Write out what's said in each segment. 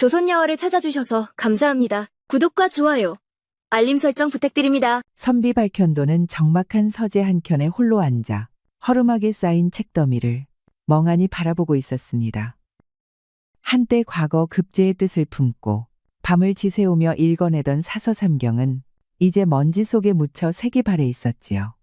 조선야화를 찾아주셔서 감사합니다. 구독과 좋아요, 알림 설정 부탁드립니다. 선비 발견도는 적막한 서재 한켠에 홀로 앉아 허름하게 쌓인 책더미를 멍하니 바라보고 있었습니다. 한때 과거 급제의 뜻을 품고 밤을 지새우며 읽어내던 사서삼경은 이제 먼지 속에 묻혀 색이 발해 있었지요.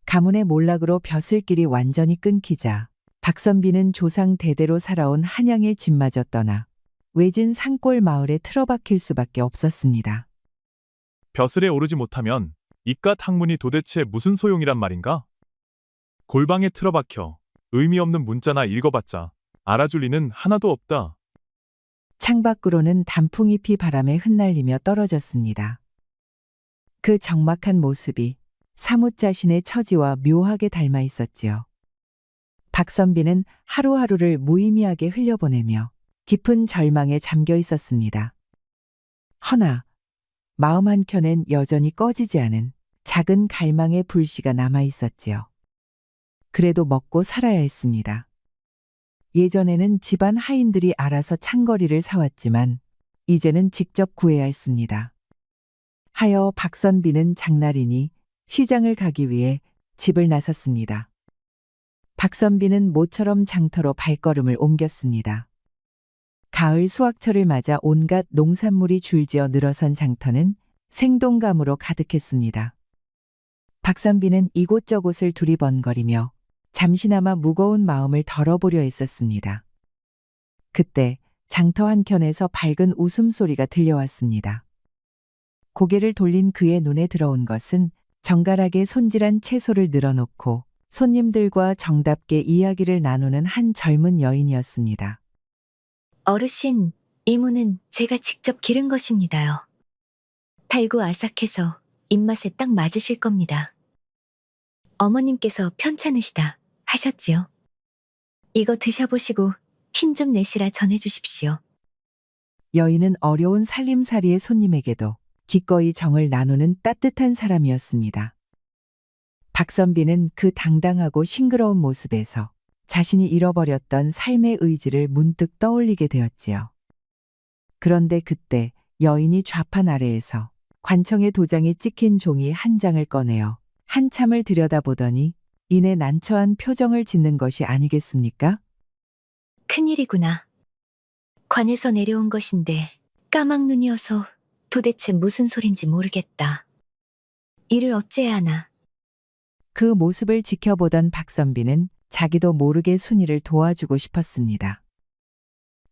가문의 몰락으로 벼슬길이 완전히 끊기자 박선비는 조상 대대로 살아온 한양의 집마저 떠나 외진 산골 마을에 틀어박힐 수밖에 없었습니다. 벼슬에 오르지 못하면 이깟 학문이 도대체 무슨 소용이란 말인가? 골방에 틀어박혀 의미 없는 문자나 읽어봤자 알아줄 리는 하나도 없다. 창밖으로는 단풍잎이 바람에 흩날리며 떨어졌습니다. 그 적막한 모습이 사뭇 자신의 처지와 묘하게 닮아 있었지요. 박선비는 하루하루를 무의미하게 흘려보내며 깊은 절망에 잠겨 있었습니다. 허나 마음 한켠엔 여전히 꺼지지 않은 작은 갈망의 불씨가 남아 있었지요. 그래도 먹고 살아야 했습니다. 예전에는 집안 하인들이 알아서 창거리를 사왔지만 이제는 직접 구해야 했습니다. 하여 박선비는 장날이니 시장을 가기 위해 집을 나섰습니다. 박선비는 모처럼 장터로 발걸음을 옮겼습니다. 가을 수확철을 맞아 온갖 농산물이 줄지어 늘어선 장터는 생동감으로 가득했습니다. 박선비는 이곳저곳을 두리번거리며 잠시나마 무거운 마음을 덜어보려 했었습니다. 그때 장터 한켠에서 밝은 웃음소리가 들려왔습니다. 고개를 돌린 그의 눈에 들어온 것은 정갈하게 손질한 채소를 늘어놓고 손님들과 정답게 이야기를 나누는 한 젊은 여인이었습니다. 어르신, 이 무는 제가 직접 기른 것입니다요. 달고 아삭해서 입맛에 딱 맞으실 겁니다. 어머님께서 편찮으시다 하셨지요. 이거 드셔보시고 힘 좀 내시라 전해주십시오. 여인은 어려운 살림살이의 손님에게도 기꺼이 정을 나누는 따뜻한 사람이었습니다. 박선비는 그 당당하고 싱그러운 모습에서 자신이 잃어버렸던 삶의 의지를 문득 떠올리게 되었지요. 그런데 그때 여인이 좌판 아래에서 관청의 도장이 찍힌 종이 한 장을 꺼내어 한참을 들여다보더니 이내 난처한 표정을 짓는 것이 아니겠습니까? 큰일이구나. 관에서 내려온 것인데 까막눈이어서 도대체 무슨 소린지 모르겠다. 이를 어째야 하나. 그 모습을 지켜보던 박선비는 자기도 모르게 순이를 도와주고 싶었습니다.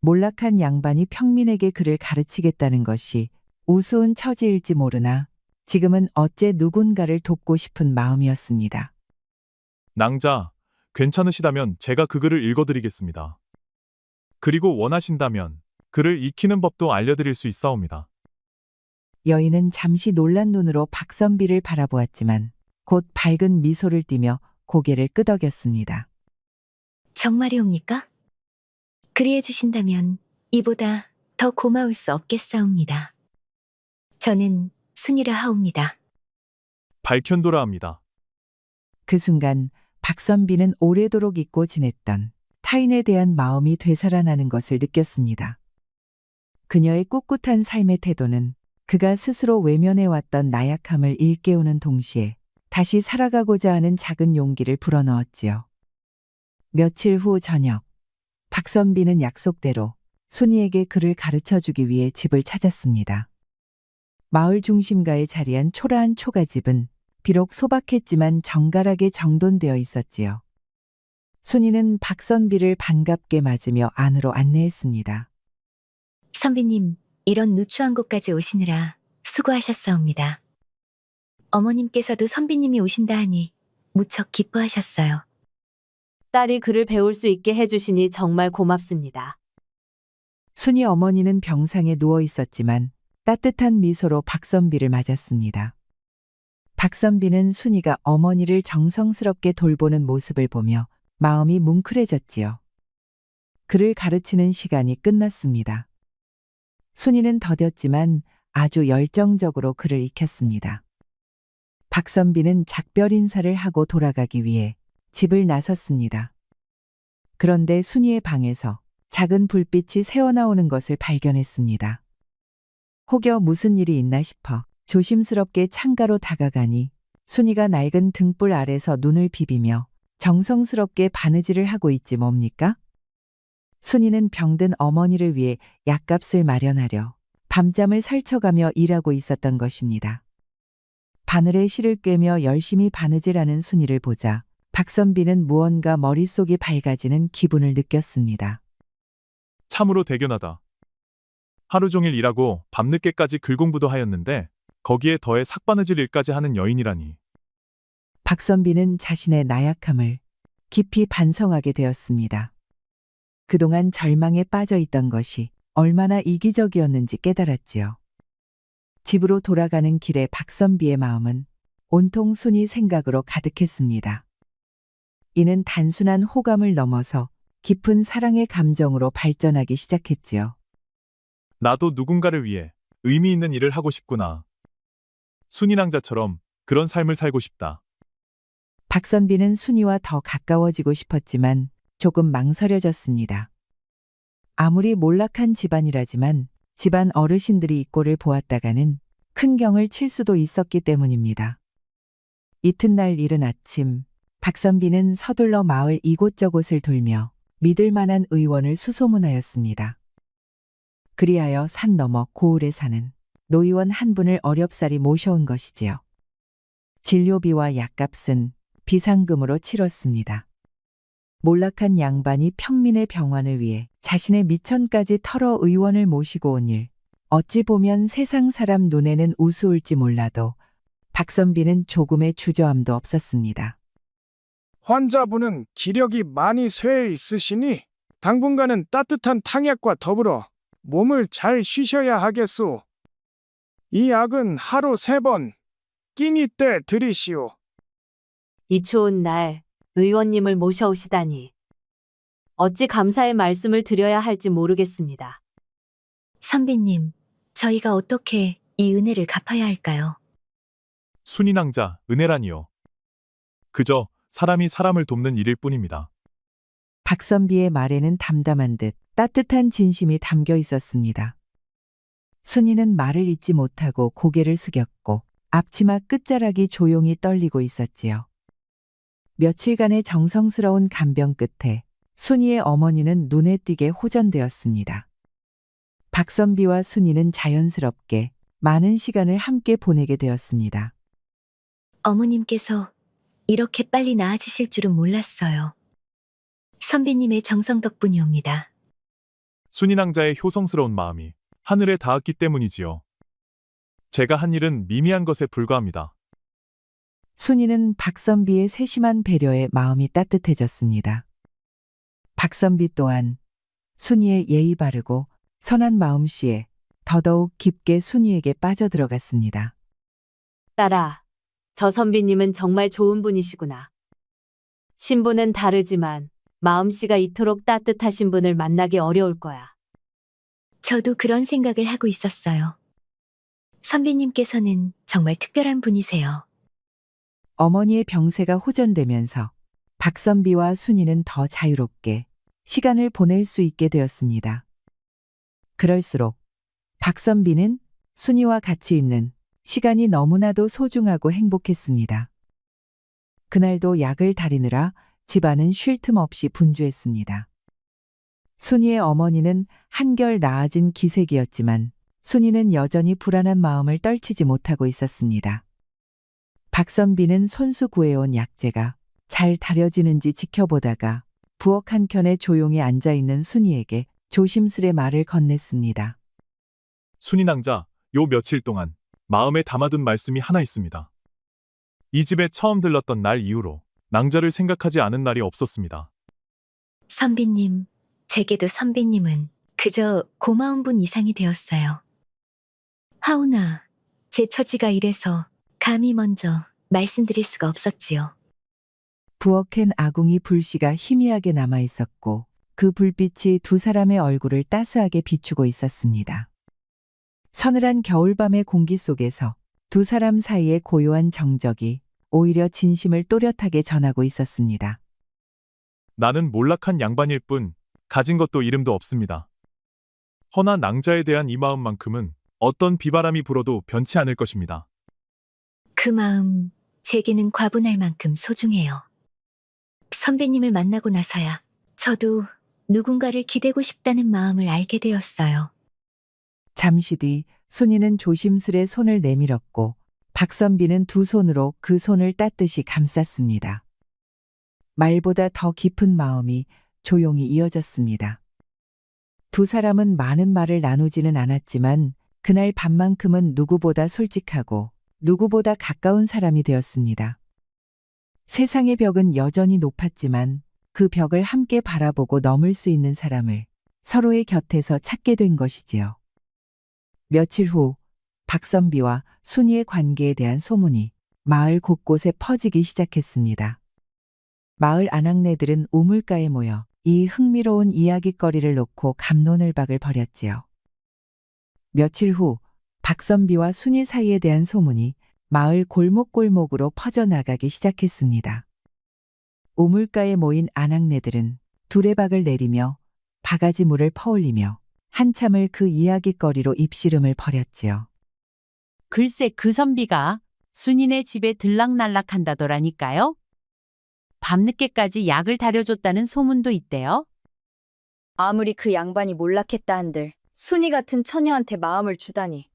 몰락한 양반이 평민에게 그를 가르치겠다는 것이 우스운 처지일지 모르나 지금은 어째 누군가를 돕고 싶은 마음이었습니다. 낭자, 괜찮으시다면 제가 그 글을 읽어드리겠습니다. 그리고 원하신다면 글을 익히는 법도 알려드릴 수 있사옵니다. 여인은 잠시 놀란 눈으로 박선비를 바라보았지만 곧 밝은 미소를 띠며 고개를 끄덕였습니다. 정말이옵니까? 그리해 주신다면 이보다 더 고마울 수 없겠사옵니다. 저는 순이라 하옵니다. 발견도라 합니다. 그 순간 박선비는 오래도록 잊고 지냈던 타인에 대한 마음이 되살아나는 것을 느꼈습니다. 그녀의 꿋꿋한 삶의 태도는 그가 스스로 외면해왔던 나약함을 일깨우는 동시에 다시 살아가고자 하는 작은 용기를 불어넣었지요. 며칠 후 저녁, 박선비는 약속대로 순이에게 글을 가르쳐주기 위해 집을 찾았습니다. 마을 중심가에 자리한 초라한 초가집은 비록 소박했지만 정갈하게 정돈되어 있었지요. 순이는 박선비를 반갑게 맞으며 안으로 안내했습니다. 선비님, 이런 누추한 곳까지 오시느라 수고하셨사옵니다. 어머님께서도 선비님이 오신다 하니 무척 기뻐하셨어요. 딸이 글을 배울 수 있게 해주시니 정말 고맙습니다. 순이 어머니는 병상에 누워 있었지만 따뜻한 미소로 박선비를 맞았습니다. 박선비는 순이가 어머니를 정성스럽게 돌보는 모습을 보며 마음이 뭉클해졌지요. 그를 가르치는 시간이 끝났습니다. 순이는 더뎠지만 아주 열정적으로 글을 익혔습니다. 박선비는 작별 인사를 하고 돌아가기 위해 집을 나섰습니다. 그런데 순이의 방에서 작은 불빛이 새어나오는 것을 발견했습니다. 혹여 무슨 일이 있나 싶어 조심스럽게 창가로 다가가니 순이가 낡은 등불 아래서 눈을 비비며 정성스럽게 바느질을 하고 있지 뭡니까? 순이는 병든 어머니를 위해 약값을 마련하려 밤잠을 설쳐가며 일하고 있었던 것입니다. 바늘에 실을 꿰며 열심히 바느질하는 순이를 보자 박선비는 무언가 머릿속이 밝아지는 기분을 느꼈습니다. 참으로 대견하다. 하루 종일 일하고 밤늦게까지 글공부도 하였는데 거기에 더해 삭바느질 일까지 하는 여인이라니. 박선비는 자신의 나약함을 깊이 반성하게 되었습니다. 그동안 절망에 빠져 있던 것이 얼마나 이기적이었는지 깨달았지요. 집으로 돌아가는 길에 박선비의 마음은 온통 순이 생각으로 가득했습니다. 이는 단순한 호감을 넘어서 깊은 사랑의 감정으로 발전하기 시작했지요. 나도 누군가를 위해 의미 있는 일을 하고 싶구나. 순이낭자처럼 그런 삶을 살고 싶다. 박선비는 순이와 더 가까워지고 싶었지만 조금 망설여졌습니다. 아무리 몰락한 집안이라지만 집안 어르신들이 이 꼴을 보았다가는 큰 경을 칠 수도 있었기 때문입니다. 이튿날 이른 아침, 박선비는 서둘러 마을 이곳저곳을 돌며 믿을 만한 의원을 수소문하였습니다. 그리하여 산 너머 고을에 사는 노의원 한 분을 어렵사리 모셔온 것이지요. 진료비와 약값은 비상금으로 치렀습니다. 몰락한 양반이 평민의 병환을 위해 자신의 미천까지 털어 의원을 모시고 온 일, 어찌 보면 세상 사람 눈에는 우스울지 몰라도 박선비는 조금의 주저함도 없었습니다. 환자분은 기력이 많이 쇠해 있으시니 당분간은 따뜻한 탕약과 더불어 몸을 잘 쉬셔야 하겠소. 이 약은 하루 3번 끼니 때 드리시오. 이 추운 날 의원님을 모셔오시다니. 어찌 감사의 말씀을 드려야 할지 모르겠습니다. 선비님, 저희가 어떻게 이 은혜를 갚아야 할까요? 순이낭자, 은혜라니요. 그저 사람이 사람을 돕는 일일 뿐입니다. 박선비의 말에는 담담한 듯 따뜻한 진심이 담겨 있었습니다. 순이는 말을 잇지 못하고 고개를 숙였고 앞치마 끝자락이 조용히 떨리고 있었지요. 며칠간의 정성스러운 간병 끝에 순이의 어머니는 눈에 띄게 호전되었습니다. 박선비와 순이는 자연스럽게 많은 시간을 함께 보내게 되었습니다. 어머님께서 이렇게 빨리 나아지실 줄은 몰랐어요. 선비님의 정성 덕분이옵니다. 순이낭자의 효성스러운 마음이 하늘에 닿았기 때문이지요. 제가 한 일은 미미한 것에 불과합니다. 순이는 박선비의 세심한 배려에 마음이 따뜻해졌습니다. 박선비 또한 순이의 예의 바르고 선한 마음씨에 더더욱 깊게 순이에게 빠져들어갔습니다. 딸아, 저 선비님은 정말 좋은 분이시구나. 신분은 다르지만 마음씨가 이토록 따뜻하신 분을 만나기 어려울 거야. 저도 그런 생각을 하고 있었어요. 선비님께서는 정말 특별한 분이세요. 어머니의 병세가 호전되면서 박선비와 순이는 더 자유롭게 시간을 보낼 수 있게 되었습니다. 그럴수록 박선비는 순이와 같이 있는 시간이 너무나도 소중하고 행복했습니다. 그날도 약을 다리느라 집안은 쉴 틈 없이 분주했습니다. 순이의 어머니는 한결 나아진 기색이었지만 순이는 여전히 불안한 마음을 떨치지 못하고 있었습니다. 박선비는 손수 구해온 약재가 잘 다려지는지 지켜보다가 부엌 한켠에 조용히 앉아있는 순이에게 조심스레 말을 건넸습니다. 순이낭자, 요 며칠 동안 마음에 담아둔 말씀이 하나 있습니다. 이 집에 처음 들렀던 날 이후로 낭자를 생각하지 않은 날이 없었습니다. 선비님, 제게도 선비님은 그저 고마운 분 이상이 되었어요. 하오나, 제 처지가 이래서 감히 먼저 말씀드릴 수가 없었지요. 부엌엔 아궁이 불씨가 희미하게 남아 있었고 그 불빛이 두 사람의 얼굴을 따스하게 비추고 있었습니다. 서늘한 겨울밤의 공기 속에서 두 사람 사이의 고요한 정적이 오히려 진심을 또렷하게 전하고 있었습니다. 나는 몰락한 양반일 뿐 가진 것도 이름도 없습니다. 허나 낭자에 대한 이 마음만큼은 어떤 비바람이 불어도 변치 않을 것입니다. 그 마음, 제게는 과분할 만큼 소중해요. 선배님을 만나고 나서야 저도 누군가를 기대고 싶다는 마음을 알게 되었어요. 잠시 뒤 순이는 조심스레 손을 내밀었고 박선비는 두 손으로 그 손을 따뜻이 감쌌습니다. 말보다 더 깊은 마음이 조용히 이어졌습니다. 두 사람은 많은 말을 나누지는 않았지만 그날 밤만큼은 누구보다 솔직하고 누구보다 가까운 사람이 되었습니다. 세상의 벽은 여전히 높았지만 그 벽을 함께 바라보고 넘을 수 있는 사람을 서로의 곁에서 찾게 된 것이지요. 며칠 후 박선비와 순이의 관계에 대한 소문이 마을 곳곳에 퍼지기 시작했습니다. 마을 아낙네들은 우물가에 모여 이 흥미로운 이야깃거리를 놓고 갑론을박을 벌였지요. 며칠 후 박선비와 순이 사이에 대한 소문이 마을 골목골목으로 퍼져나가기 시작했습니다. 우물가에 모인 아낙네들은 두레박을 내리며 바가지 물을 퍼올리며 한참을 그 이야깃거리로 입씨름을 벌였지요. 글쎄 그 선비가 순이네 집에 들락날락한다더라니까요. 밤늦게까지 약을 다려줬다는 소문도 있대요. 아무리 그 양반이 몰락했다 한들 순이 같은 처녀한테 마음을 주다니.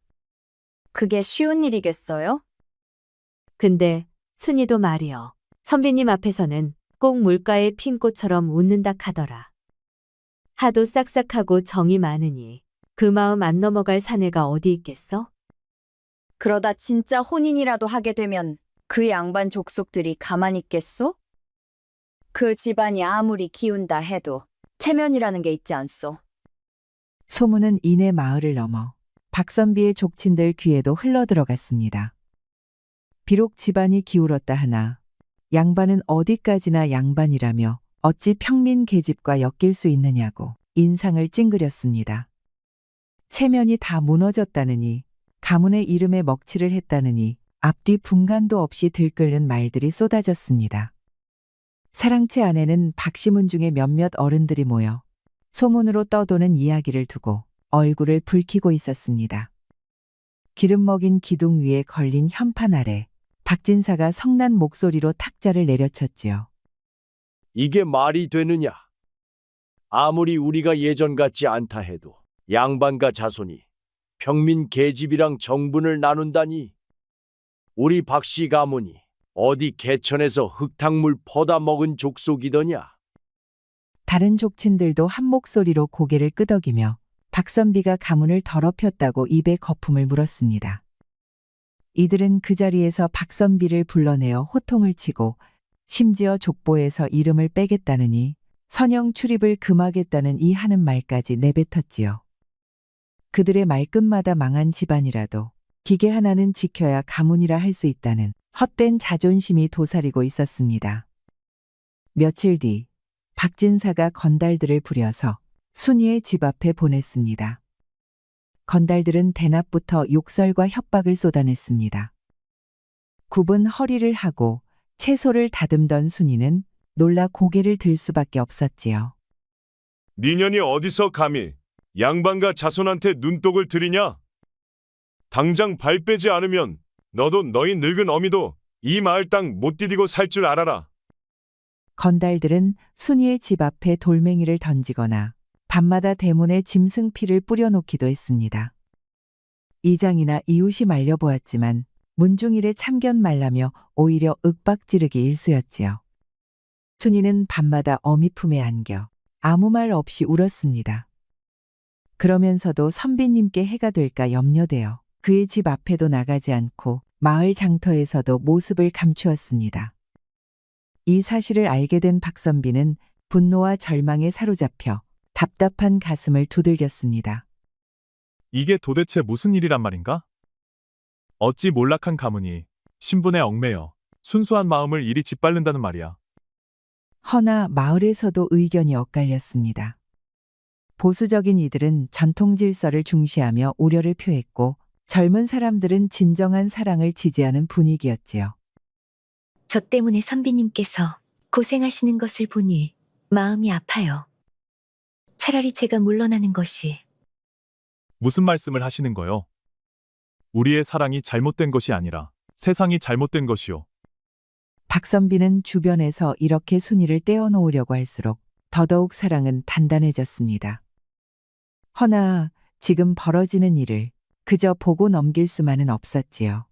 그게 쉬운 일이겠어요? 근데 순이도 말이요. 선비님 앞에서는 꼭 물가의 핀 꽃처럼 웃는다 카더라. 하도 싹싹하고 정이 많으니 그 마음 안 넘어갈 사내가 어디 있겠어? 그러다 진짜 혼인이라도 하게 되면 그 양반 족속들이 가만히 있겠소? 그 집안이 아무리 기운다 해도 체면이라는 게 있지 않소. 소문은 이내 마을을 넘어 박선비의 족친들 귀에도 흘러들어갔습니다. 비록 집안이 기울었다 하나 양반은 어디까지나 양반이라며 어찌 평민 계집과 엮일 수 있느냐고 인상을 찡그렸습니다. 체면이 다 무너졌다느니 가문의 이름에 먹칠을 했다느니 앞뒤 분간도 없이 들끓는 말들이 쏟아졌습니다. 사랑채 안에는 박시문 중에 몇몇 어른들이 모여 소문으로 떠도는 이야기를 두고 얼굴을 붉히고 있었습니다. 기름 먹인 기둥 위에 걸린 현판 아래 박진사가 성난 목소리로 탁자를 내려쳤지요. 이게 말이 되느냐? 아무리 우리가 예전 같지 않다 해도 양반과 자손이 평민 계집이랑 정분을 나눈다니. 우리 박씨 가문이 어디 개천에서 흙탕물 퍼다 먹은 족속이더냐? 다른 족친들도 한 목소리로 고개를 끄덕이며 박선비가 가문을 더럽혔다고 입에 거품을 물었습니다. 이들은 그 자리에서 박선비를 불러내어 호통을 치고 심지어 족보에서 이름을 빼겠다느니 선영 출입을 금하겠다는 이 하는 말까지 내뱉었지요. 그들의 말끝마다 망한 집안이라도 기계 하나는 지켜야 가문이라 할 수 있다는 헛된 자존심이 도사리고 있었습니다. 며칠 뒤 박진사가 건달들을 부려서 순이의 집 앞에 보냈습니다. 건달들은 대낮부터 욕설과 협박을 쏟아냈습니다. 굽은 허리를 하고 채소를 다듬던 순이는 놀라 고개를 들 수밖에 없었지요. 니년이 어디서 감히 양반과 자손한테 눈독을 들이냐? 당장 발 빼지 않으면 너도 너희 늙은 어미도 이 마을 땅 못 디디고 살 줄 알아라. 건달들은 순이의 집 앞에 돌멩이를 던지거나 밤마다 대문에 짐승피를 뿌려놓기도 했습니다. 이장이나 이웃이 말려보았지만 문중일의 참견 말라며 오히려 윽박지르기 일쑤였지요. 순이는 밤마다 어미 품에 안겨 아무 말 없이 울었습니다. 그러면서도 선비님께 해가 될까 염려되어 그의 집 앞에도 나가지 않고 마을 장터에서도 모습을 감추었습니다. 이 사실을 알게 된 박선비는 분노와 절망에 사로잡혀 답답한 가슴을 두들겼습니다. 이게 도대체 무슨 일이란 말인가? 어찌 몰락한 가문이 신분에 얽매여 순수한 마음을 이리 짓밟는다는 말이야. 허나 마을에서도 의견이 엇갈렸습니다. 보수적인 이들은 전통 질서를 중시하며 우려를 표했고 젊은 사람들은 진정한 사랑을 지지하는 분위기였지요. 저 때문에 선비님께서 고생하시는 것을 보니 마음이 아파요. 차라리 제가 물러나는 것이. 무슨 말씀을 하시는 거요? 우리의 사랑이 잘못된 것이 아니라 세상이 잘못된 것이요. 박선비는 주변에서 이렇게 순이를 떼어놓으려고 할수록 더더욱 사랑은 단단해졌습니다. 허나 지금 벌어지는 일을 그저 보고 넘길 수만은 없었지요.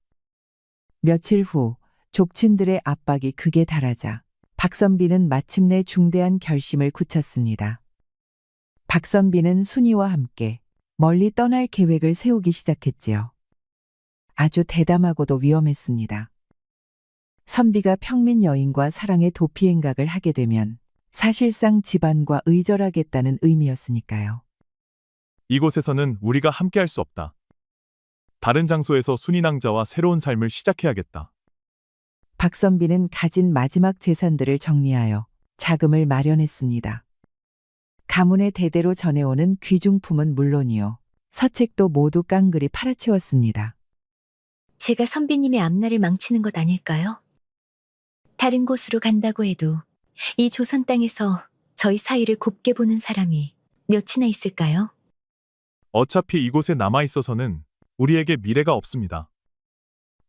며칠 후 족친들의 압박이 극에 달하자 박선비는 마침내 중대한 결심을 굳혔습니다. 박선비는 순이와 함께 멀리 떠날 계획을 세우기 시작했지요. 아주 대담하고도 위험했습니다. 선비가 평민 여인과 사랑의 도피행각을 하게 되면 사실상 집안과 의절하겠다는 의미였으니까요. 이곳에서는 우리가 함께할 수 없다. 다른 장소에서 순인왕자와 새로운 삶을 시작해야겠다. 박선비는 가진 마지막 재산들을 정리하여 자금을 마련했습니다. 가문의 대대로 전해오는 귀중품은 물론이요. 서책도 모두 깡그리 팔아치웠습니다. 제가 선비님의 앞날을 망치는 것 아닐까요? 다른 곳으로 간다고 해도 이 조선 땅에서 저희 사이를 곱게 보는 사람이 몇이나 있을까요? 어차피 이곳에 남아 있어서는 우리에게 미래가 없습니다.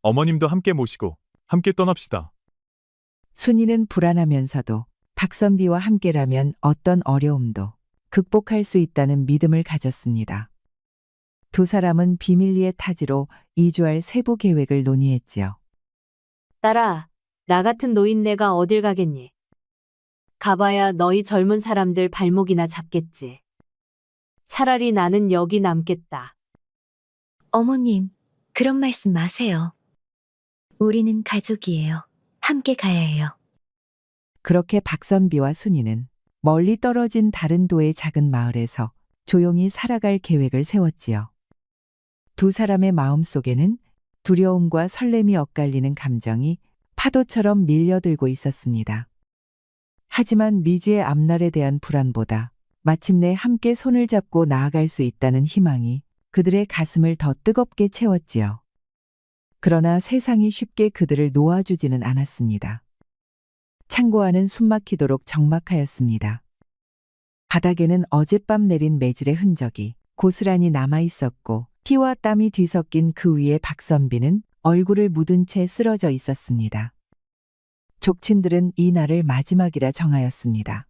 어머님도 함께 모시고 함께 떠납시다. 순이는 불안하면서도 박선비와 함께라면 어떤 어려움도 극복할 수 있다는 믿음을 가졌습니다. 두 사람은 비밀리에 타지로 이주할 세부 계획을 논의했지요. 딸아, 나 같은 노인네가 어딜 가겠니? 가봐야 너희 젊은 사람들 발목이나 잡겠지. 차라리 나는 여기 남겠다. 어머님, 그런 말씀 마세요. 우리는 가족이에요. 함께 가야 해요. 그렇게 박선비와 순이는 멀리 떨어진 다른 도의 작은 마을에서 조용히 살아갈 계획을 세웠지요. 두 사람의 마음속에는 두려움과 설렘이 엇갈리는 감정이 파도처럼 밀려들고 있었습니다. 하지만 미지의 앞날에 대한 불안보다 마침내 함께 손을 잡고 나아갈 수 있다는 희망이 그들의 가슴을 더 뜨겁게 채웠지요. 그러나 세상이 쉽게 그들을 놓아주지는 않았습니다. 창고 안은 숨막히도록 적막하였습니다. 바닥에는 어젯밤 내린 매질의 흔적이 고스란히 남아 있었고 피와 땀이 뒤섞인 그 위에 박선비는 얼굴을 묻은 채 쓰러져 있었습니다. 족친들은 이 날을 마지막이라 정하였습니다.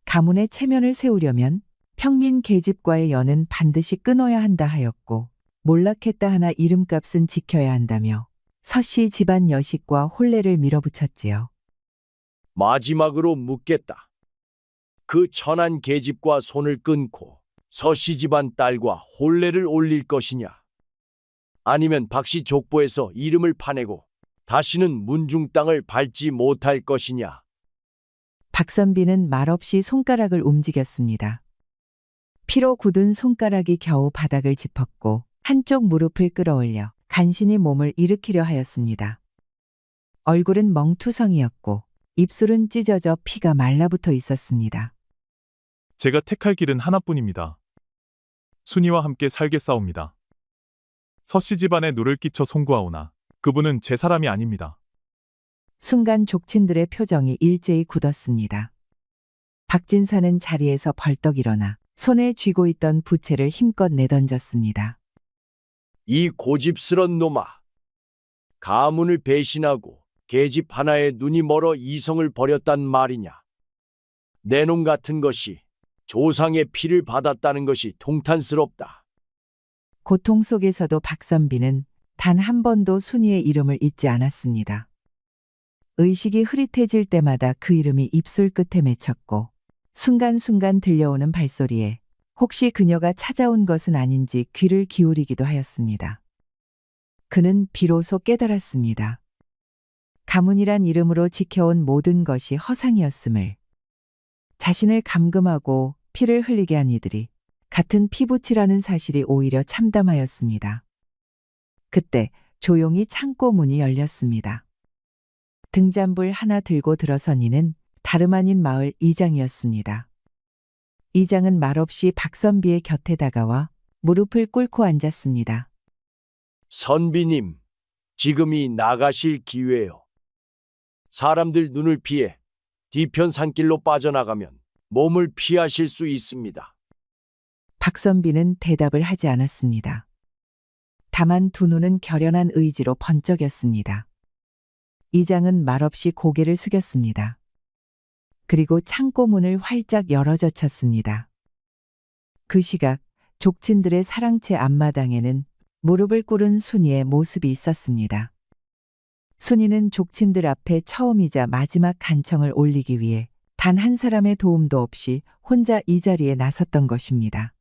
가문의 체면을 세우려면 평민 계집과의 연은 반드시 끊어야 한다 하였고 몰락했다 하나 이름값은 지켜야 한다며 서씨 집안 여식과 혼례를 밀어붙였지요. 마지막으로 묻겠다. 그 천한 계집과 손을 끊고 서씨 집안 딸과 혼례를 올릴 것이냐? 아니면 박씨 족보에서 이름을 파내고 다시는 문중 땅을 밟지 못할 것이냐? 박선비는 말없이 손가락을 움직였습니다. 피로 굳은 손가락이 겨우 바닥을 짚었고 한쪽 무릎을 끌어올려 간신히 몸을 일으키려 하였습니다. 얼굴은 멍투성이었고 입술은 찢어져 피가 말라붙어 있었습니다. 제가 택할 길은 하나뿐입니다. 순이와 함께 살겠사옵니다. 서씨 집안에 누를 끼쳐 송구하오나 그분은 제 사람이 아닙니다. 순간 족친들의 표정이 일제히 굳었습니다. 박진사는 자리에서 벌떡 일어나 손에 쥐고 있던 부채를 힘껏 내던졌습니다. 이 고집스런 놈아. 가문을 배신하고 계집 하나에 눈이 멀어 이성을 버렸단 말이냐. 내 놈 같은 것이 조상의 피를 받았다는 것이 통탄스럽다. 고통 속에서도 박선비는 단 한 번도 순이의 이름을 잊지 않았습니다. 의식이 흐릿해질 때마다 그 이름이 입술 끝에 맺혔고 순간순간 들려오는 발소리에 혹시 그녀가 찾아온 것은 아닌지 귀를 기울이기도 하였습니다. 그는 비로소 깨달았습니다. 가문이란 이름으로 지켜온 모든 것이 허상이었음을. 자신을 감금하고 피를 흘리게 한 이들이 같은 피부치라는 사실이 오히려 참담하였습니다. 그때 조용히 창고 문이 열렸습니다. 등잔불 하나 들고 들어선 이는 다름 아닌 마을 이장이었습니다. 이장은 말없이 박선비의 곁에 다가와 무릎을 꿇고 앉았습니다. 선비님, 지금이 나가실 기회요. 사람들 눈을 피해 뒤편 산길로 빠져나가면 몸을 피하실 수 있습니다. 박선비는 대답을 하지 않았습니다. 다만 두 눈은 결연한 의지로 번쩍였습니다. 이장은 말없이 고개를 숙였습니다. 그리고 창고 문을 활짝 열어젖혔습니다. 그 시각 족친들의 사랑채 앞마당에는 무릎을 꿇은 순이의 모습이 있었습니다. 순이는 족친들 앞에 처음이자 마지막 간청을 올리기 위해 단 한 사람의 도움도 없이 혼자 이 자리에 나섰던 것입니다.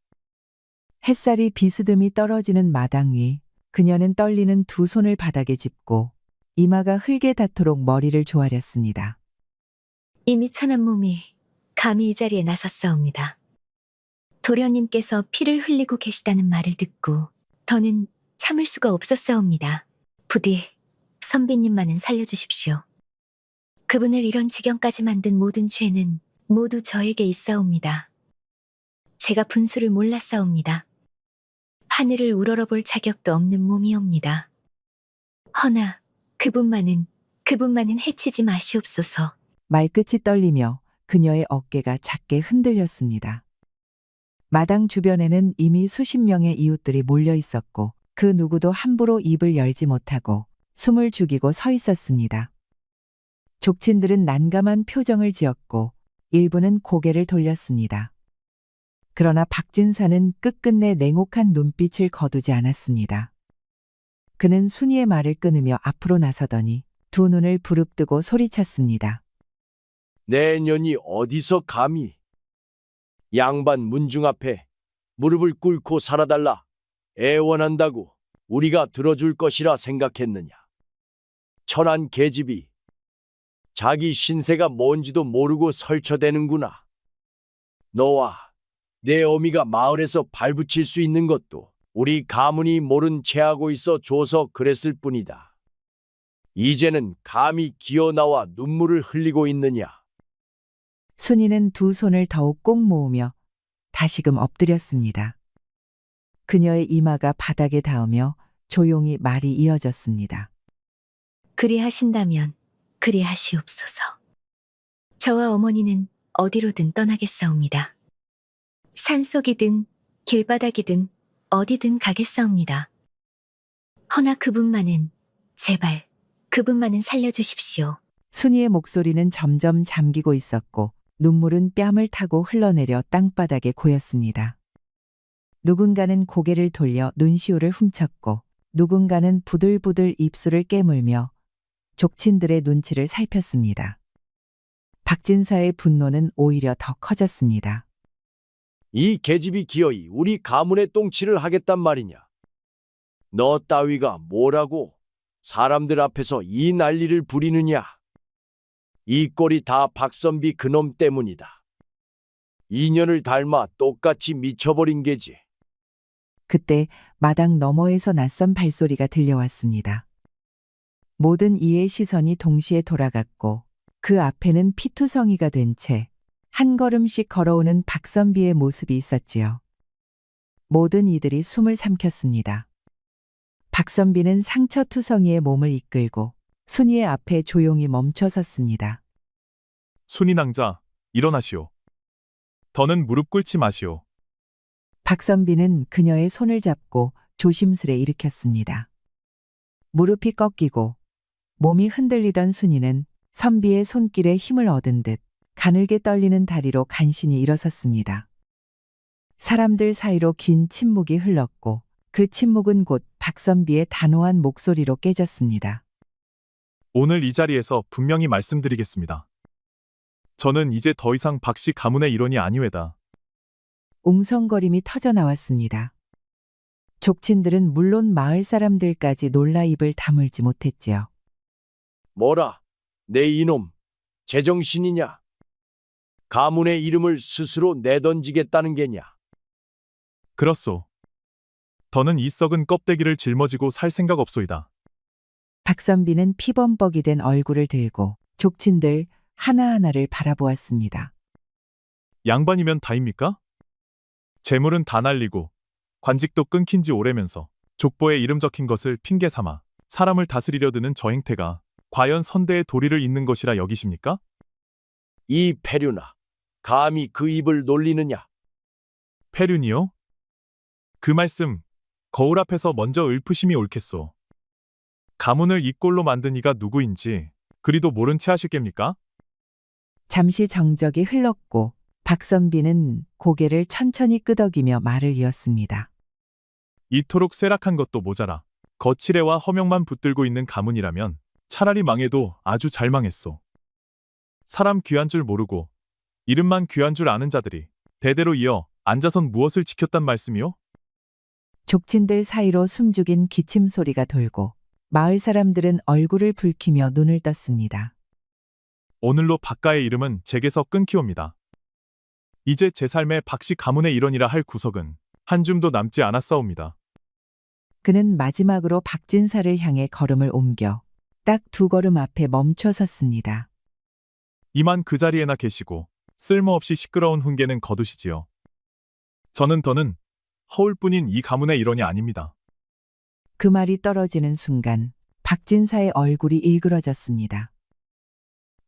햇살이 비스듬히 떨어지는 마당 위 그녀는 떨리는 두 손을 바닥에 짚고 이마가 흙에 닿도록 머리를 조아렸습니다. 이미 천한 몸이 감히 이 자리에 나섰사옵니다. 도련님께서 피를 흘리고 계시다는 말을 듣고 더는 참을 수가 없었사옵니다. 부디 선비님만은 살려주십시오. 그분을 이런 지경까지 만든 모든 죄는 모두 저에게 있사옵니다. 제가 분수를 몰랐사옵니다. 하늘을 우러러볼 자격도 없는 몸이옵니다. 허나 그분만은 해치지 마시옵소서. 말끝이 떨리며 그녀의 어깨가 작게 흔들렸습니다. 마당 주변에는 이미 수십 명의 이웃들이 몰려 있었고 그 누구도 함부로 입을 열지 못하고 숨을 죽이고 서 있었습니다. 족친들은 난감한 표정을 지었고 일부는 고개를 돌렸습니다. 그러나 박진사는 끝끝내 냉혹한 눈빛을 거두지 않았습니다. 그는 순이의 말을 끊으며 앞으로 나서더니 두 눈을 부릅뜨고 소리쳤습니다. 내 년이 어디서 감히 양반 문중 앞에 무릎을 꿇고 살아달라 애원한다고 우리가 들어줄 것이라 생각했느냐. 천한 계집이 자기 신세가 뭔지도 모르고 설쳐대는구나. 너와 내 어미가 마을에서 발붙일 수 있는 것도 우리 가문이 모른 체하고 있어 줘서 그랬을 뿐이다. 이제는 감히 기어나와 눈물을 흘리고 있느냐. 순이는 두 손을 더욱 꼭 모으며 다시금 엎드렸습니다. 그녀의 이마가 바닥에 닿으며 조용히 말이 이어졌습니다. 그리하신다면 그리하시옵소서. 저와 어머니는 어디로든 떠나겠사옵니다. 산속이든 길바닥이든 어디든 가겠사옵니다. 허나 그분만은 제발 그분만은 살려주십시오. 순이의 목소리는 점점 잠기고 있었고 눈물은 뺨을 타고 흘러내려 땅바닥에 고였습니다. 누군가는 고개를 돌려 눈시울을 훔쳤고 누군가는 부들부들 입술을 깨물며 족친들의 눈치를 살폈습니다. 박진사의 분노는 오히려 더 커졌습니다. 이 계집이 기어이 우리 가문의 똥치를 하겠단 말이냐. 너 따위가 뭐라고 사람들 앞에서 이 난리를 부리느냐. 이 꼴이 다 박선비 그놈 때문이다. 인연을 닮아 똑같이 미쳐버린 게지. 그때 마당 너머에서 낯선 발소리가 들려왔습니다. 모든 이의 시선이 동시에 돌아갔고 그 앞에는 피투성이가 된 채 한 걸음씩 걸어오는 박선비의 모습이 있었지요. 모든 이들이 숨을 삼켰습니다. 박선비는 상처투성이의 몸을 이끌고 순이의 앞에 조용히 멈춰 섰습니다. 순이 낭자, 일어나시오. 더는 무릎 꿇지 마시오. 박선비는 그녀의 손을 잡고 조심스레 일으켰습니다. 무릎이 꺾이고 몸이 흔들리던 순이는 선비의 손길에 힘을 얻은 듯 가늘게 떨리는 다리로 간신히 일어섰습니다. 사람들 사이로 긴 침묵이 흘렀고 그 침묵은 곧 박선비의 단호한 목소리로 깨졌습니다. 오늘 이 자리에서 분명히 말씀드리겠습니다. 저는 이제 더 이상 박씨 가문의 일원이 아니외다. 웅성거림이 터져 나왔습니다. 족친들은 물론 마을 사람들까지 놀라 입을 다물지 못했지요. 뭐라? 내 이놈, 제정신이냐? 가문의 이름을 스스로 내던지겠다는 게냐? 그렇소. 더는 이 썩은 껍데기를 짊어지고 살 생각 없소이다. 박선비는 피범벅이 된 얼굴을 들고 족친들 하나하나를 바라보았습니다. 양반이면 다입니까? 재물은 다 날리고 관직도 끊긴 지 오래면서 족보에 이름 적힌 것을 핑계 삼아 사람을 다스리려 드는 저 행태가 과연 선대의 도리를 잇는 것이라 여기십니까? 이 패류나, 감히 그 입을 놀리느냐? 폐륜이요? 그 말씀, 거울 앞에서 먼저 읊으심이 옳겠소. 가문을 이 꼴로 만든 이가 누구인지 그리도 모른 채 하실겠습니까? 잠시 정적이 흘렀고 박선비는 고개를 천천히 끄덕이며 말을 이었습니다. 이토록 쇠락한 것도 모자라 거칠애와 허명만 붙들고 있는 가문이라면 차라리 망해도 아주 잘 망했소. 사람 귀한 줄 모르고 이름만 귀한 줄 아는 자들이 대대로 이어 앉아선 무엇을 지켰단 말씀이요? 족친들 사이로 숨죽인 기침 소리가 돌고 마을 사람들은 얼굴을 붉히며 눈을 떴습니다. 오늘로 박가의 이름은 제게서 끊기옵니다. 이제 제 삶에 박씨 가문의 일원이라 할 구석은 한 줌도 남지 않았사옵니다. 그는 마지막으로 박진사를 향해 걸음을 옮겨 딱 2걸음 앞에 멈춰 섰습니다. 이만 그 자리에나 계시고 쓸모없이 시끄러운 훈계는 거두시지요. 저는 더는 허울뿐인 이 가문의 일원이 아닙니다. 그 말이 떨어지는 순간 박진사의 얼굴이 일그러졌습니다.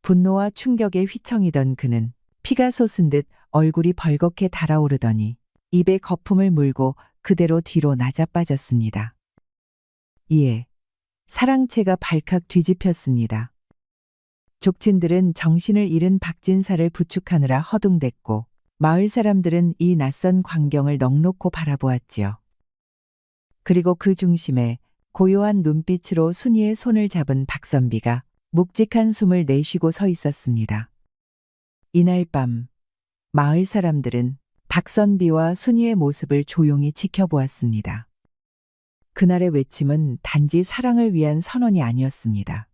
분노와 충격에 휘청이던 그는 피가 솟은 듯 얼굴이 벌겋게 달아오르더니 입에 거품을 물고 그대로 뒤로 나자빠졌습니다. 이에 사랑채가 발칵 뒤집혔습니다. 족친들은 정신을 잃은 박진사를 부축하느라 허둥댔고 마을 사람들은 이 낯선 광경을 넋놓고 바라보았지요. 그리고 그 중심에 고요한 눈빛으로 순이의 손을 잡은 박선비가 묵직한 숨을 내쉬고 서 있었습니다. 이날 밤 마을 사람들은 박선비와 순이의 모습을 조용히 지켜보았습니다. 그날의 외침은 단지 사랑을 위한 선언이 아니었습니다.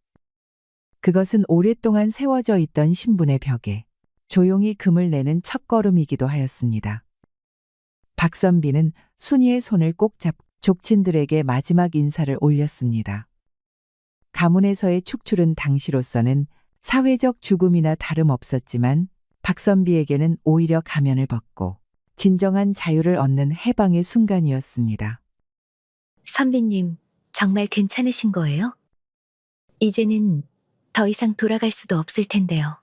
그것은 오랫동안 세워져 있던 신분의 벽에 조용히 금을 내는 첫걸음이기도 하였습니다. 박선비는 순이의 손을 꼭 잡고 족친들에게 마지막 인사를 올렸습니다. 가문에서의 축출은 당시로서는 사회적 죽음이나 다름없었지만 박선비에게는 오히려 가면을 벗고 진정한 자유를 얻는 해방의 순간이었습니다. 선비님, 정말 괜찮으신 거예요? 이제는 더 이상 돌아갈 수도 없을 텐데요.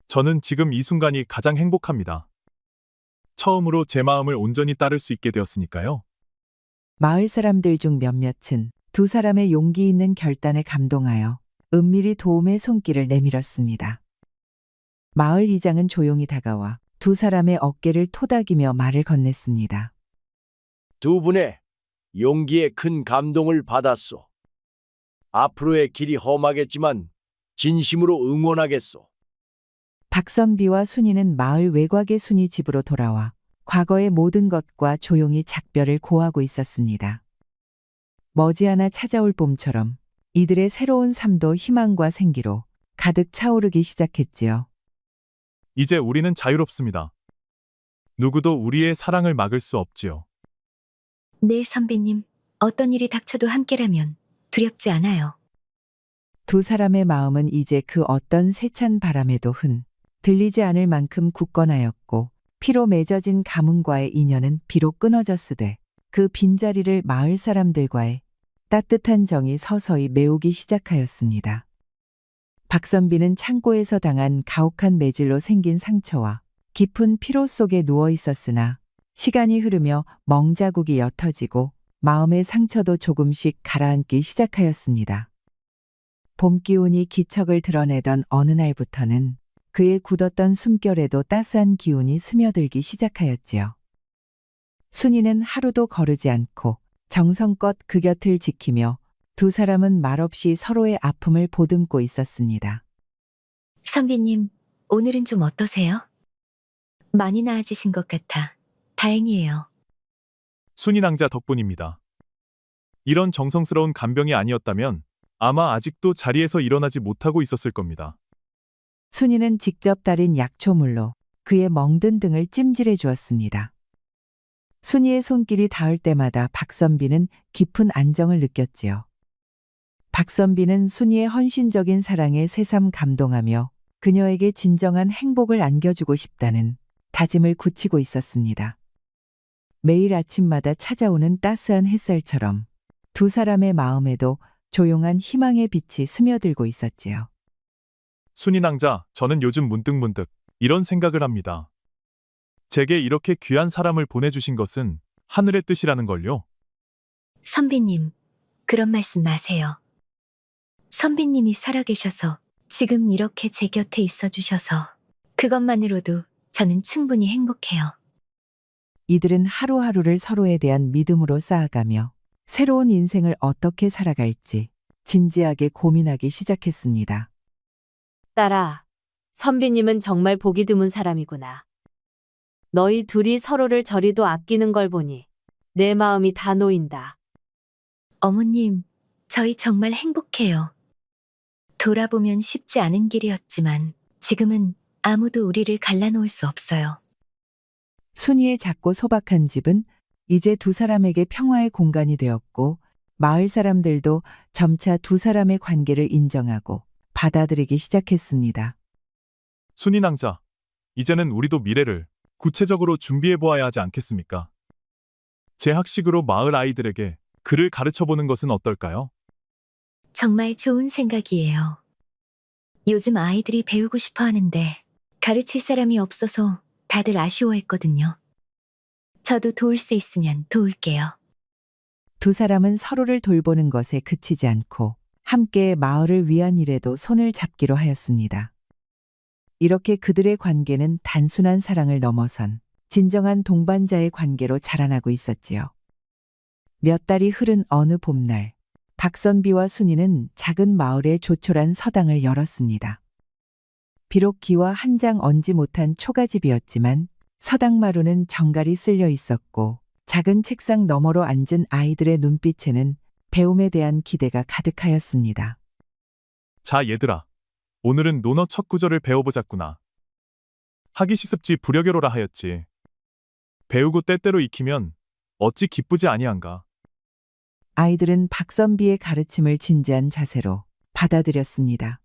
저는 지금 이 순간이 가장 행복합니다. 처음으로 제 마음을 온전히 따를 수 있게 되었으니까요. 마을 사람들 중 몇몇은 2사람의 용기 있는 결단에 감동하여 은밀히 도움의 손길을 내밀었습니다. 마을 이장은 조용히 다가와 2사람의 어깨를 토닥이며 말을 건넸습니다. 두 분의 용기에 큰 감동을 받았소. 앞으로의 길이 험하겠지만 진심으로 응원하겠소. 박선비와 순이는 마을 외곽의 순이 집으로 돌아와 과거의 모든 것과 조용히 작별을 고하고 있었습니다. 머지않아 찾아올 봄처럼 이들의 새로운 삶도 희망과 생기로 가득 차오르기 시작했지요. 이제 우리는 자유롭습니다. 누구도 우리의 사랑을 막을 수 없지요. 네, 선비님. 어떤 일이 닥쳐도 함께라면 두렵지 않아요. 2사람의 마음은 이제 그 어떤 세찬 바람에도 들리지 않을 만큼 굳건하였고 피로 맺어진 가문과의 인연은 비록 끊어졌으되 그 빈자리를 마을 사람들과의 따뜻한 정이 서서히 메우기 시작하였습니다. 박선비는 창고에서 당한 가혹한 매질로 생긴 상처와 깊은 피로 속에 누워 있었으나 시간이 흐르며 멍자국이 옅어지고 마음의 상처도 조금씩 가라앉기 시작하였습니다. 봄 기운이 기척을 드러내던 어느 날부터는 그의 굳었던 숨결에도 따스한 기운이 스며들기 시작하였지요. 순이는 하루도 거르지 않고 정성껏 그 곁을 지키며 2사람은 말없이 서로의 아픔을 보듬고 있었습니다. 선비님, 오늘은 좀 어떠세요? 많이 나아지신 것 같아 다행이에요. 순이 낭자 덕분입니다. 이런 정성스러운 간병이 아니었다면 아마 아직도 자리에서 일어나지 못하고 있었을 겁니다. 순이는 직접 달인 약초물로 그의 멍든 등을 찜질해 주었습니다. 순이의 손길이 닿을 때마다 박선비는 깊은 안정을 느꼈지요. 박선비는 순이의 헌신적인 사랑에 새삼 감동하며 그녀에게 진정한 행복을 안겨주고 싶다는 다짐을 굳히고 있었습니다. 매일 아침마다 찾아오는 따스한 햇살처럼 2사람의 마음에도 조용한 희망의 빛이 스며들고 있었지요. 순이 낭자, 저는 요즘 문득 이런 생각을 합니다. 제게 이렇게 귀한 사람을 보내주신 것은 하늘의 뜻이라는 걸요. 선비님, 그런 말씀 마세요. 선비님이 살아계셔서 지금 이렇게 제 곁에 있어 주셔서 그것만으로도 저는 충분히 행복해요. 이들은 하루하루를 서로에 대한 믿음으로 쌓아가며 새로운 인생을 어떻게 살아갈지 진지하게 고민하기 시작했습니다. 딸아, 선비님은 정말 보기 드문 사람이구나. 너희 둘이 서로를 저리도 아끼는 걸 보니 내 마음이 다 놓인다. 어머님, 저희 정말 행복해요. 돌아보면 쉽지 않은 길이었지만 지금은 아무도 우리를 갈라놓을 수 없어요. 순이의 작고 소박한 집은 이제 두 사람에게 평화의 공간이 되었고 마을 사람들도 점차 두 사람의 관계를 인정하고 받아들이기 시작했습니다. 순이 낭자, 이제는 우리도 미래를 구체적으로 준비해 보아야 하지 않겠습니까? 제 학식으로 마을 아이들에게 글을 가르쳐 보는 것은 어떨까요? 정말 좋은 생각이에요. 요즘 아이들이 배우고 싶어 하는데 가르칠 사람이 없어서 다들 아쉬워했거든요. 저도 도울 수 있으면 도울게요. 두 사람은 서로를 돌보는 것에 그치지 않고 함께 마을을 위한 일에도 손을 잡기로 하였습니다. 이렇게 그들의 관계는 단순한 사랑을 넘어선 진정한 동반자의 관계로 자라나고 있었지요. 몇 달이 흐른 어느 봄날, 박선비와 순이는 작은 마을에 조촐한 서당을 열었습니다. 비록 기와 한 장 얹지 못한 초가집이었지만 서당 마루는 정갈이 쓸려 있었고 작은 책상 너머로 앉은 아이들의 눈빛에는 배움에 대한 기대가 가득하였습니다. 자, 얘들아. 오늘은 논어 첫 구절을 배워보자꾸나. 하기 시습지 부려겨로라 하였지. 배우고 때때로 익히면 어찌 기쁘지 아니한가. 아이들은 박선비의 가르침을 진지한 자세로 받아들였습니다.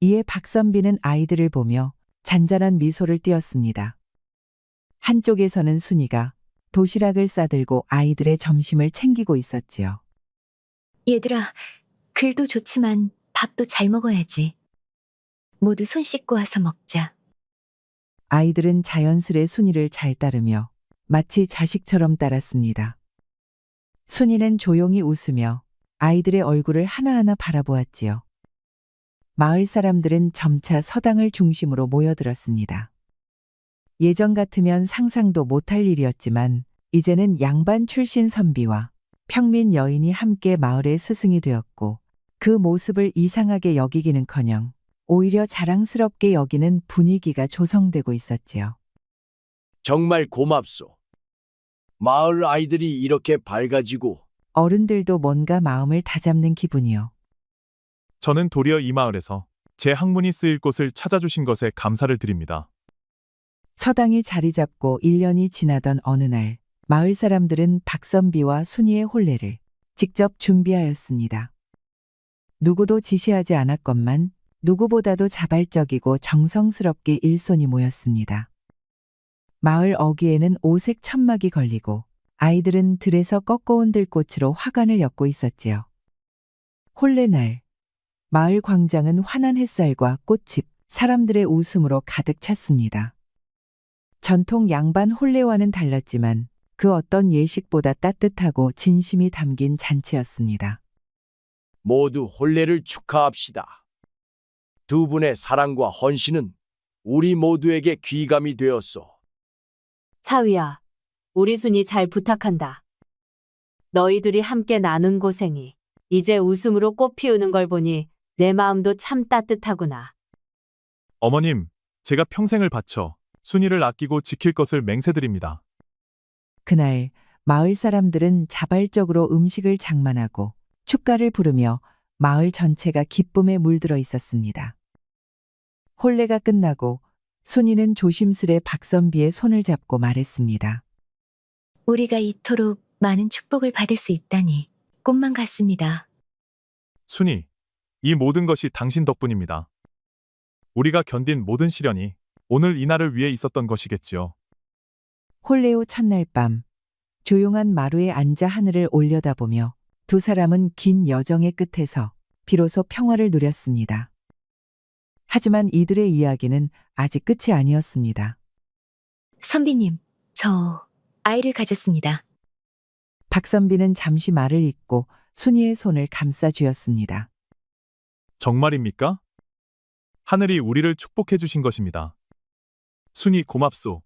이에 박선비는 아이들을 보며 잔잔한 미소를 띄었습니다. 한쪽에서는 순이가 도시락을 싸들고 아이들의 점심을 챙기고 있었지요. 얘들아, 글도 좋지만 밥도 잘 먹어야지. 모두 손 씻고 와서 먹자. 아이들은 자연스레 순이를 잘 따르며 마치 자식처럼 따랐습니다. 순이는 조용히 웃으며 아이들의 얼굴을 하나하나 바라보았지요. 마을 사람들은 점차 서당을 중심으로 모여들었습니다. 예전 같으면 상상도 못할 일이었지만 이제는 양반 출신 선비와 평민 여인이 함께 마을의 스승이 되었고 그 모습을 이상하게 여기기는커녕 오히려 자랑스럽게 여기는 분위기가 조성되고 있었지요. 정말 고맙소. 마을 아이들이 이렇게 밝아지고 어른들도 뭔가 마음을 다잡는 기분이요. 저는 도리어 이 마을에서 제 학문이 쓰일 곳을 찾아주신 것에 감사를 드립니다. 서당이 자리 잡고 1년이 지나던 어느 날 마을 사람들은 박선비와 순이의 혼례를 직접 준비하였습니다. 누구도 지시하지 않았건만 누구보다도 자발적이고 정성스럽게 일손이 모였습니다. 마을 어귀에는 오색 천막이 걸리고 아이들은 들에서 꺾어온 들꽃으로 화관을 엮고 있었지요. 혼례날, 마을 광장은 환한 햇살과 꽃집, 사람들의 웃음으로 가득 찼습니다. 전통 양반 혼례와는 달랐지만 그 어떤 예식보다 따뜻하고 진심이 담긴 잔치였습니다. 모두 혼례를 축하합시다. 두 분의 사랑과 헌신은 우리 모두에게 귀감이 되었소. 사위야, 우리 순이 잘 부탁한다. 너희들이 함께 나눈 고생이 이제 웃음으로 꽃 피우는 걸 보니 내 마음도 참 따뜻하구나. 어머님, 제가 평생을 바쳐 순이를 아끼고 지킬 것을 맹세드립니다. 그날 마을 사람들은 자발적으로 음식을 장만하고 축가를 부르며 마을 전체가 기쁨에 물들어 있었습니다. 혼례가 끝나고 순이는 조심스레 박선비의 손을 잡고 말했습니다. 우리가 이토록 많은 축복을 받을 수 있다니 꿈만 같습니다. 순이, 이 모든 것이 당신 덕분입니다. 우리가 견딘 모든 시련이 오늘 이 날을 위해 있었던 것이겠지요. 혼례 후 첫날 밤, 조용한 마루에 앉아 하늘을 올려다보며 두 사람은 긴 여정의 끝에서 비로소 평화를 누렸습니다. 하지만 이들의 이야기는 아직 끝이 아니었습니다. 선비님, 저 아이를 가졌습니다. 박선비는 잠시 말을 잇고 순이의 손을 감싸 쥐었습니다. 정말입니까? 하늘이 우리를 축복해 주신 것입니다. 순이 고맙소.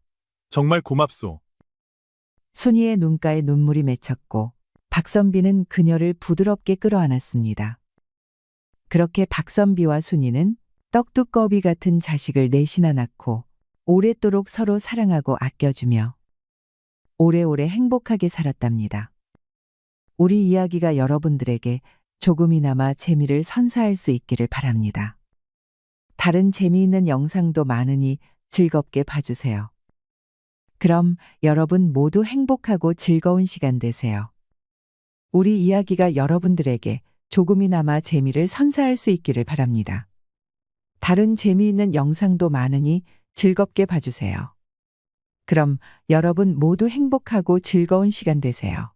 정말 고맙소. 순이의 눈가에 눈물이 맺혔고 박선비는 그녀를 부드럽게 끌어안았습니다. 그렇게 박선비와 순이는 떡두꺼비 같은 자식을 넷이나 낳고 오랫도록 서로 사랑하고 아껴주며 오래오래 행복하게 살았답니다. 우리 이야기가 여러분들에게 조금이나마 재미를 선사할 수 있기를 바랍니다. 다른 재미있는 영상도 많으니 즐겁게 봐주세요. 그럼 여러분 모두 행복하고 즐거운 시간 되세요. 우리 이야기가 여러분들에게 조금이나마 재미를 선사할 수 있기를 바랍니다. 다른 재미있는 영상도 많으니 즐겁게 봐주세요. 그럼 여러분 모두 행복하고 즐거운 시간 되세요.